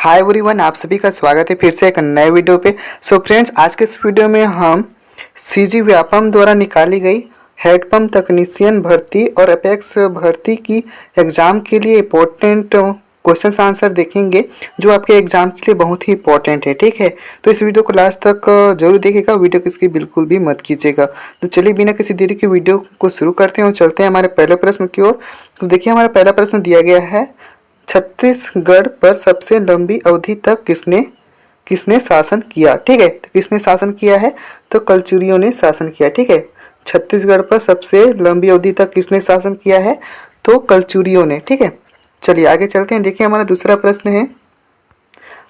Hi everyone, आप सभी का स्वागत है फिर से एक नए वीडियो पे। सो फ्रेंड्स, आज के इस वीडियो में हम सीजी व्यापम द्वारा निकाली गई हेडपंप तकनीशियन भर्ती और अपेक्स भर्ती की एग्ज़ाम के लिए इम्पोर्टेंट क्वेश्चन आंसर देखेंगे, जो आपके एग्ज़ाम के लिए बहुत ही इंपॉर्टेंट है। ठीक है, तो इस वीडियो को लास्ट तक जरूर देखिएगा, वीडियो किसकी बिल्कुल भी मत कीजिएगा। तो चलिए बिना किसी देरी की वीडियो को शुरू करते हैं और चलते हैं हमारे पहले प्रश्न की ओर। तो देखिए, हमारा पहला प्रश्न दिया गया है, छत्तीसगढ़ पर सबसे लंबी अवधि तक किसने शासन किया। ठीक है, तो किसने शासन किया है, तो कलचुरियों ने शासन किया। ठीक है, छत्तीसगढ़ पर सबसे लंबी अवधि तक किसने शासन किया है, तो कलचुरियों ने। ठीक है, चलिए आगे चलते हैं। देखिए, हमारा दूसरा प्रश्न है,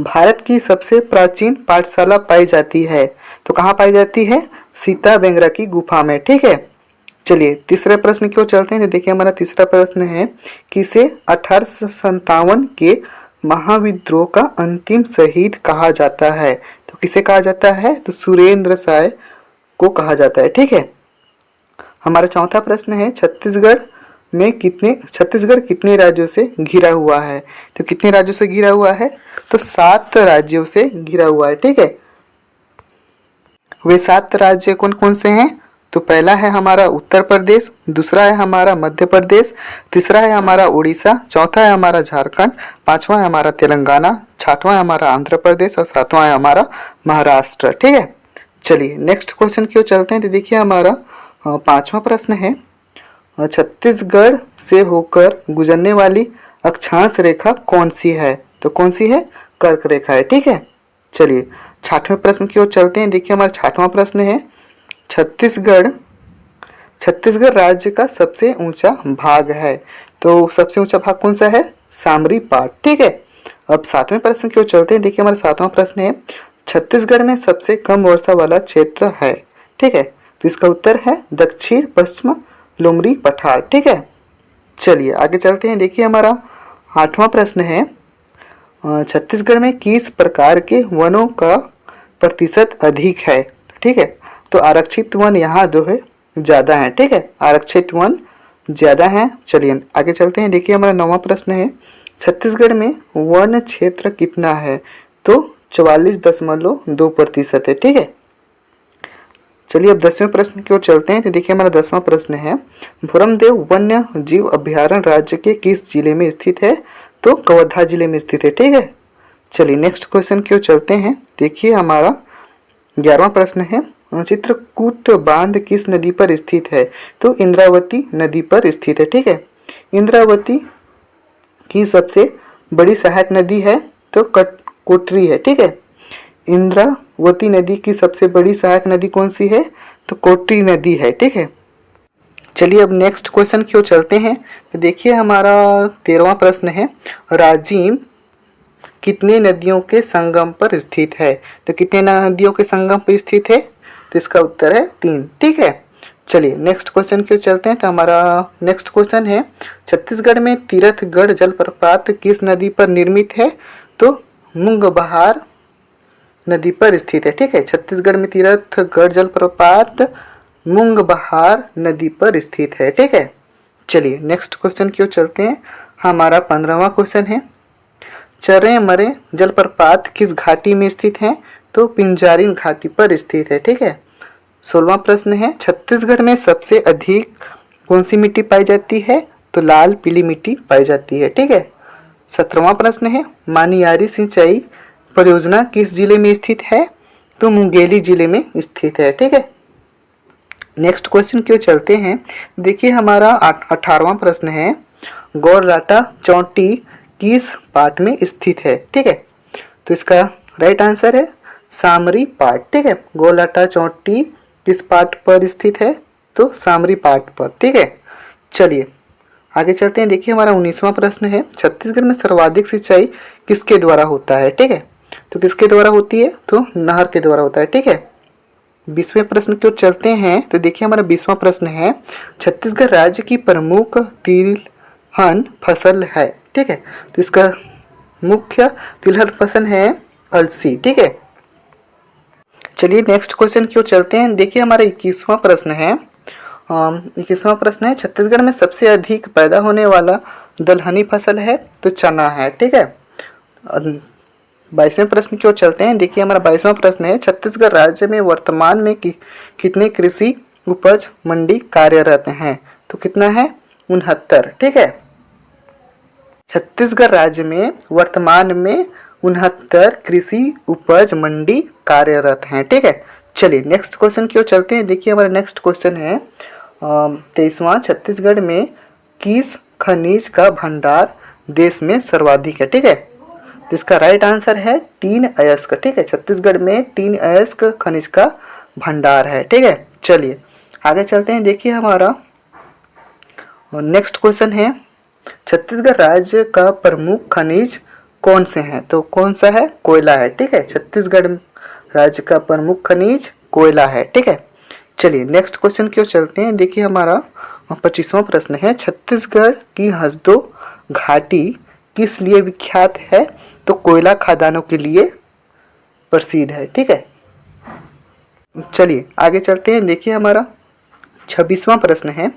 भारत की सबसे प्राचीन पाठशाला पाई जाती है, तो कहाँ पाई जाती है, सीता बेंगरा की गुफा में। ठीक है, चलिए तीसरे प्रश्न की ओर चलते हैं। तो देखिए, हमारा तीसरा प्रश्न है, किसे 1857 के महाविद्रोह का अंतिम शहीद कहा जाता है, तो किसे कहा जाता है, तो सुरेंद्र साय को कहा जाता है। ठीक है, हमारा चौथा प्रश्न है, छत्तीसगढ़ कितने राज्यों से घिरा हुआ है, तो कितने राज्यों से घिरा हुआ है, तो 7 राज्यों से घिरा हुआ है। ठीक है, वे 7 राज्य कौन कौन से हैं, तो पहला है हमारा उत्तर प्रदेश, दूसरा है हमारा मध्य प्रदेश, तीसरा है हमारा उड़ीसा, चौथा है हमारा झारखंड, पांचवा है हमारा तेलंगाना, छठवां है हमारा आंध्र प्रदेश और सातवां है हमारा महाराष्ट्र। ठीक है, चलिए नेक्स्ट क्वेश्चन की ओर चलते हैं। तो देखिए, हमारा पांचवा प्रश्न है, छत्तीसगढ़ से होकर गुजरने वाली अक्षांश रेखा कौन सी है, तो कौन सी है, कर्क रेखा है। ठीक है, चलिए छठवें प्रश्न की ओर चलते हैं। देखिए, हमारा छठवां प्रश्न है, छत्तीसगढ़ राज्य का सबसे ऊंचा भाग है, तो सबसे ऊंचा भाग कौन सा है, सामरी पाट। ठीक है, अब सातवें प्रश्न की ओर चलते हैं। देखिए, हमारा सातवां प्रश्न है, छत्तीसगढ़ में सबसे कम वर्षा वाला क्षेत्र है। ठीक है, तो इसका उत्तर है दक्षिण पश्चिम लुमरी पठार। ठीक है, चलिए आगे चलते हैं। देखिए, हमारा आठवां प्रश्न है, छत्तीसगढ़ में किस प्रकार के वनों का प्रतिशत अधिक है। ठीक है, तो आरक्षित वन यहाँ जो है ज़्यादा है। ठीक है, आरक्षित वन ज़्यादा है। चलिए आगे चलते हैं। देखिए, हमारा 9वां प्रश्न है, छत्तीसगढ़ में वन क्षेत्र कितना है, तो 44.2% है। ठीक है, चलिए अब 10वें प्रश्न की ओर चलते हैं। तो देखिए, हमारा 10वां प्रश्न है, भूरमदेव वन्य जीव अभ्यारण्य राज्य के किस जिले में स्थित है, तो कवर्धा जिले में स्थित है। ठीक है, चलिए नेक्स्ट क्वेश्चन की ओर चलते हैं। देखिए, हमारा 11वां प्रश्न है, चित्रकूट बांध किस नदी पर स्थित है, तो इंद्रावती नदी पर स्थित है। ठीक है, इंद्रावती की सबसे बड़ी सहायक नदी है, तो कोटरी है। ठीक है, इंद्रावती नदी की सबसे बड़ी सहायक नदी कौन सी है, तो कोटरी नदी है। ठीक है, चलिए अब नेक्स्ट क्वेश्चन की ओर चलते हैं। तो देखिए, हमारा 13वां प्रश्न है, राजिम कितने नदियों के संगम पर स्थित है, तो कितने नदियों के संगम पर स्थित है, तो इसका उत्तर है 3। ठीक है, चलिए नेक्स्ट क्वेश्चन की ओर चलते हैं। तो हमारा नेक्स्ट क्वेश्चन है, छत्तीसगढ़ में तीरथगढ़ जलप्रपात किस नदी पर निर्मित है, तो मुंगबहार नदी पर स्थित है। ठीक है, छत्तीसगढ़ में तीरथगढ़ जलप्रपात मुंगबहार नदी पर स्थित है। ठीक है, चलिए नेक्स्ट क्वेश्चन की ओर चलते हैं। हमारा 15वां क्वेश्चन है, चरे मरे जलप्रपात किस घाटी में स्थित है, तो पिंजारिन घाटी पर स्थित है। ठीक है, 16वां प्रश्न है, छत्तीसगढ़ में सबसे अधिक कौन सी मिट्टी पाई जाती है, तो लाल पीली मिट्टी पाई जाती है। ठीक है, 17वां प्रश्न है, मानियारी सिंचाई परियोजना किस जिले में स्थित है, तो मुंगेली जिले में स्थित है। ठीक है, नेक्स्ट क्वेश्चन की ओर चलते हैं। देखिए, हमारा 18वां प्रश्न है, गौरलाटा चौटी किस पाट में स्थित है। ठीक है, तो इसका राइट आंसर है सामरी पाट। ठीक है, गौरलाटा चौटी किस पाट पर स्थित है, तो सामरी पाट पर। ठीक है, चलिए आगे चलते हैं। देखिए, हमारा 19वां प्रश्न है, छत्तीसगढ़ में सर्वाधिक सिंचाई किसके द्वारा होता है। ठीक है, तो किसके द्वारा होती है, तो नहर के द्वारा होता है। ठीक है, 20वें प्रश्न की ओर चलते हैं। तो देखिए, हमारा 20वां प्रश्न है, छत्तीसगढ़ राज्य की प्रमुख तिलहन फसल है। ठीक है, तो इसका मुख्य तिलहन फसल है अलसी। ठीक है, चलिए नेक्स्ट क्वेश्चन की ओर चलते हैं। देखिए, हमारा 21वां प्रश्न है, 21वां प्रश्न है, छत्तीसगढ़ में सबसे अधिक पैदा होने वाला दलहनी फसल है, तो चना है। ठीक है, 22वें प्रश्न की ओर चलते हैं। देखिए हमारा 22वां प्रश्न है, छत्तीसगढ़ राज्य में वर्तमान में कितने कृषि उपज मंडी कार्यरत हैं? तो कितना है? 69। ठीक है, छत्तीसगढ़ राज्य में वर्तमान में 69 कृषि उपज मंडी कार्यरत हैं। ठीक है, चलिए नेक्स्ट क्वेश्चन की ओर चलते हैं। देखिए हमारा नेक्स्ट क्वेश्चन है 23वां, छत्तीसगढ़ में किस खनिज का भंडार देश में सर्वाधिक है? ठीक है, तो इसका राइट आंसर है टीन अयस्क। ठीक है, छत्तीसगढ़ में टीन अयस्क खनिज का भंडार है। ठीक है, चलिए आगे चलते हैं। देखिए हमारा नेक्स्ट क्वेश्चन है, छत्तीसगढ़ राज्य का प्रमुख खनिज कौन से हैं? तो कौन सा है? कोयला है। ठीक है, छत्तीसगढ़ राज्य का प्रमुख खनिज कोयला है। ठीक है, चलिए नेक्स्ट क्वेश्चन की ओर चलते हैं। देखिए हमारा 25वां प्रश्न है, छत्तीसगढ़ की हसदो घाटी किस लिए विख्यात है? तो कोयला खदानों के लिए प्रसिद्ध है। ठीक है, चलिए आगे चलते हैं। देखिए हमारा 26वां प्रश्न है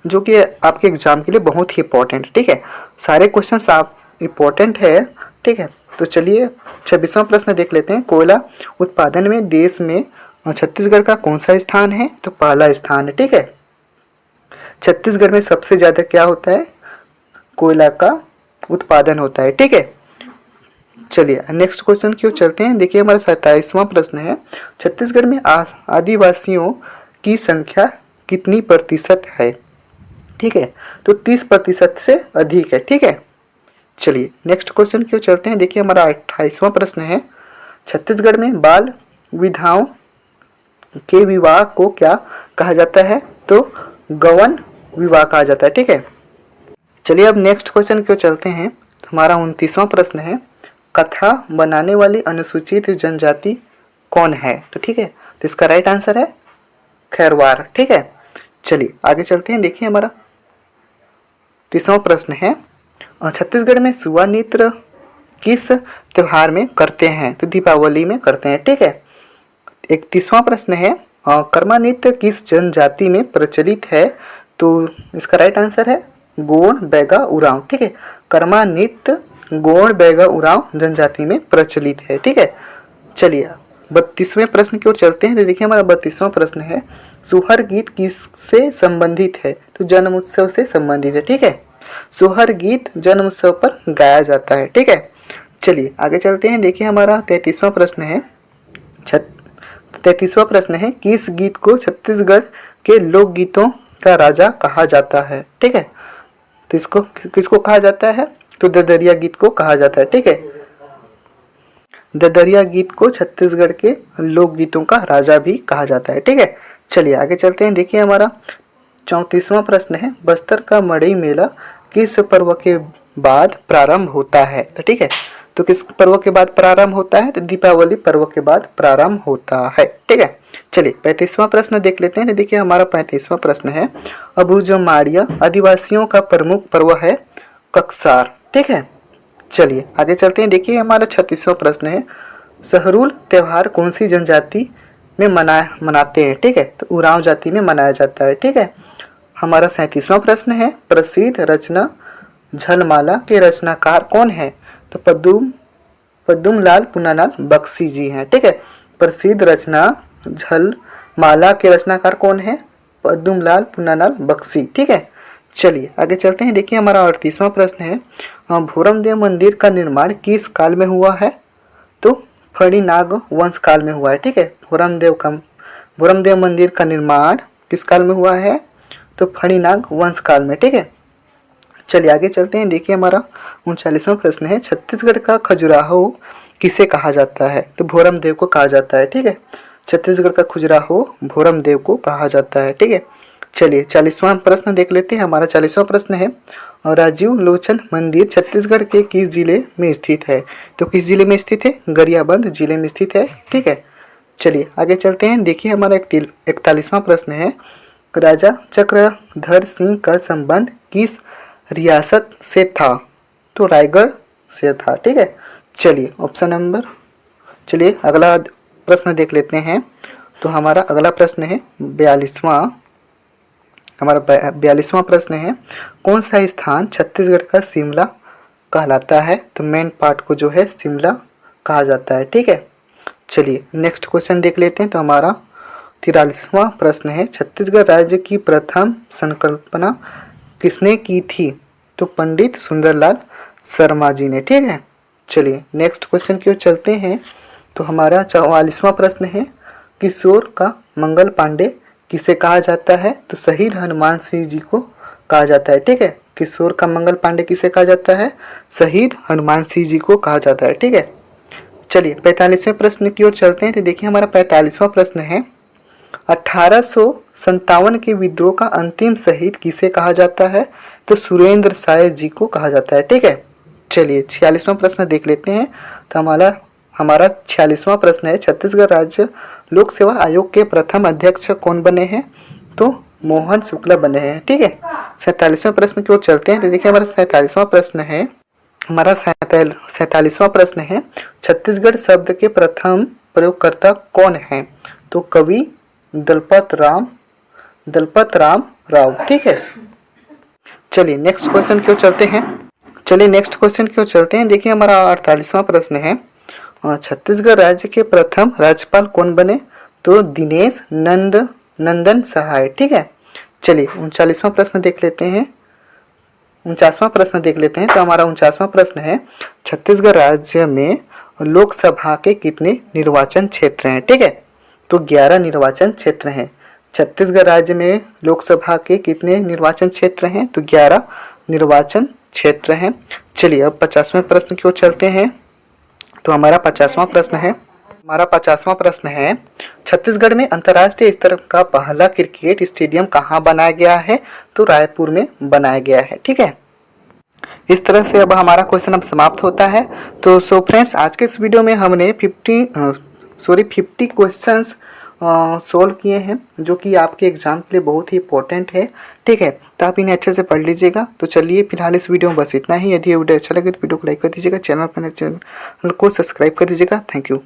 जो कि आपके एग्जाम के लिए बहुत ही इंपॉर्टेंट है। ठीक है, सारे क्वेश्चंस आप इंपॉर्टेंट है। ठीक है, तो चलिए 26वां प्रश्न देख लेते हैं। कोयला उत्पादन में देश में छत्तीसगढ़ का कौन सा स्थान है? तो पहला स्थान है। ठीक है, छत्तीसगढ़ में सबसे ज़्यादा क्या होता है? कोयला का उत्पादन होता है। ठीक है, चलिए नेक्स्ट क्वेश्चन की ओर चलते हैं। देखिए हमारा 27वां प्रश्न है, छत्तीसगढ़ में आदिवासियों की संख्या कितनी प्रतिशत है? ठीक है, तो 30% से अधिक है। ठीक है, चलिए नेक्स्ट क्वेश्चन की ओर चलते हैं। देखिए हमारा 28वां प्रश्न है, छत्तीसगढ़ में बाल विधवाओं के विवाह को क्या कहा जाता है? तो गौन विवाह कहा जाता है। ठीक है, चलिए अब नेक्स्ट क्वेश्चन की ओर चलते हैं। हमारा 29वां प्रश्न है, कथा बनाने वाली अनुसूचित जनजाति कौन है? तो ठीक है, तो इसका राइट आंसर है खैरवार। ठीक है, चलिए आगे चलते हैं। देखिए हमारा 30वां प्रश्न है, छत्तीसगढ़ में सुआ नृत्य किस त्योहार में करते हैं? तो दीपावली में करते हैं। ठीक है, 31वां प्रश्न है, कर्मा नृत्य किस जनजाति में प्रचलित है? तो इसका राइट आंसर है गोंड बैगा उरांव। ठीक है, कर्मा नृत्य गोंड बैगा उरांव जनजाति में प्रचलित है। ठीक है, चलिए 32वें प्रश्न की ओर चलते हैं। तो देखिए हमारा 32वां प्रश्न है, सोहर गीत किससे संबंधित है? तो जन्म उत्सव से संबंधित है। ठीक है, सोहर गीत जन्म उत्सव पर गाया जाता है। ठीक है, चलिए आगे चलते हैं। देखिए हमारा 33वां प्रश्न है, 33वां प्रश्न है, किस गीत को छत्तीसगढ़ के लोकगीतों का राजा कहा जाता है? ठीक है, तो इसको किसको कहा जाता है? तो ददरिया गीत को कहा जाता है। ठीक है, ददरिया गीत को छत्तीसगढ़ के लोकगीतों का राजा भी कहा जाता है। ठीक है, चलिए आगे चलते हैं। देखिए हमारा 34वां प्रश्न है, बस्तर का मड़ई मेला किस पर्व के बाद प्रारंभ होता है? तो ठीक है, तो किस पर्व के बाद प्रारंभ होता है? तो दीपावली पर्व के बाद प्रारंभ होता है। ठीक है, चलिए 35वां प्रश्न देख लेते हैं। देखिए हमारा 35वां प्रश्न है, अबुझमाड़िया आदिवासियों का प्रमुख पर्व है कक्सार। ठीक है, चलिए आगे चलते हैं। देखिए हमारा 36वां प्रश्न है, सहरुल त्यौहार कौन सी जनजाति में मनाते हैं? ठीक है, तो उरांव जाति में मनाया जाता है। ठीक है, हमारा 37वां प्रश्न है, प्रसिद्ध रचना झलमाला के रचनाकार कौन है? तो पद्मलाल पुन्नालाल बख्शी जी हैं। ठीक है, प्रसिद्ध रचना झलमाला के रचनाकार कौन है? पद्मलाल पुन्नालाल बख्शी। ठीक है, चलिए आगे चलते हैं। देखिए हमारा 38वां प्रश्न है, भोरमदेव मंदिर का निर्माण किस काल में हुआ है? तो फणिनाग वंश काल में हुआ है। ठीक है, भोरमदेव मंदिर का निर्माण किस काल में हुआ है? तो फणिनाग वंश काल में। ठीक है, चलिए आगे चलते हैं। देखिए हमारा 39वां प्रश्न है, छत्तीसगढ़ का खजुराहो किसे कहा जाता है? तो भोरमदेव को कहा जाता है। ठीक है, छत्तीसगढ़ का खजुराहो भोरमदेव को कहा जाता है। ठीक है, चलिए 40वां प्रश्न देख लेते हैं। हमारा 40वां प्रश्न है, राजीव लोचन मंदिर छत्तीसगढ़ के किस जिले में स्थित है? तो किस जिले में स्थित है? गरियाबंद जिले में स्थित है। ठीक है, चलिए आगे चलते हैं। देखिए हमारा 41वां प्रश्न है, राजा चक्रधर सिंह का संबंध किस रियासत से था? तो रायगढ़ से था। ठीक है, चलिए ऑप्शन नंबर, चलिए अगला प्रश्न देख लेते हैं। तो हमारा अगला प्रश्न है 42वां। हमारा 42वां प्रश्न है, कौन सा स्थान छत्तीसगढ़ का शिमला कहलाता है? तो मेन पार्ट को जो है शिमला कहा जाता है। ठीक है, चलिए नेक्स्ट क्वेश्चन देख लेते हैं। तो हमारा 43वां प्रश्न है, छत्तीसगढ़ राज्य की प्रथम संकल्पना किसने की थी? तो पंडित सुंदरलाल शर्मा जी ने। ठीक है, चलिए नेक्स्ट क्वेश्चन की ओर चलते हैं। तो हमारा 44वां प्रश्न है, किशोर का मंगल पांडे किसे कहा जाता है? तो शहीद हनुमान सिंह जी को कहा जाता है। ठीक है, किशोर का मंगल पांडे किसे कहा जाता है? शहीद हनुमान सिंह जी को कहा जाता है। ठीक है, चलिए 45वें प्रश्न की ओर चलते हैं। तो देखिए हमारा 45वां प्रश्न है, 1857 के विद्रोह का अंतिम शहीद किसे कहा जाता है? तो सुरेंद्र साय जी को कहा जाता है। ठीक है, चलिए 46वां प्रश्न देख लेते हैं। तो हमारा 46वां प्रश्न है, छत्तीसगढ़ राज्य लोक सेवा आयोग के प्रथम अध्यक्ष कौन बने हैं? तो मोहन शुक्ला बने हैं। ठीक है, 47वें प्रश्न की ओर चलते हैं। तो देखिए हमारा 47वां प्रश्न है, हमारा 47वां प्रश्न है, छत्तीसगढ़ शब्द के प्रथम प्रयोगकर्ता कौन है? तो कवि दलपत राम राव। ठीक है, चलिए नेक्स्ट क्वेश्चन की ओर चलते हैं। देखिए हमारा 48वां प्रश्न है, छत्तीसगढ़ राज्य के प्रथम राज्यपाल कौन बने? तो दिनेश नंदन सहाय। ठीक है, चलिए 39वां प्रश्न देख लेते हैं। 49वां प्रश्न देख लेते हैं। तो हमारा 49वां प्रश्न है, छत्तीसगढ़ राज्य में लोकसभा के कितने निर्वाचन क्षेत्र हैं? ठीक है, तो 11 निर्वाचन क्षेत्र हैं। छत्तीसगढ़ राज्य में लोकसभा के कितने निर्वाचन क्षेत्र हैं? तो 11 निर्वाचन क्षेत्र हैं। चलिए अब 50वें प्रश्न की ओर चलते हैं। तो हमारा 50वां प्रश्न है, छत्तीसगढ़ में अंतर्राष्ट्रीय स्तर का पहला क्रिकेट स्टेडियम कहाँ बनाया गया है? तो रायपुर में बनाया गया है। ठीक है, इस तरह से अब हमारा क्वेश्चन अब समाप्त होता है। तो सो फ्रेंड्स, आज के इस वीडियो में हमने 50 क्वेश्चंस सोल्व किए हैं, जो कि आपके एग्जाम के लिए बहुत ही इंपॉर्टेंट है। ठीक है, तो आप इन्हें अच्छे से पढ़ लीजिएगा। तो चलिए फिलहाल इस वीडियो में बस इतना ही। यदि ये वीडियो अच्छा लगे तो वीडियो को लाइक कर दीजिएगा, चैनल को सब्सक्राइब कर दीजिएगा। Thank you.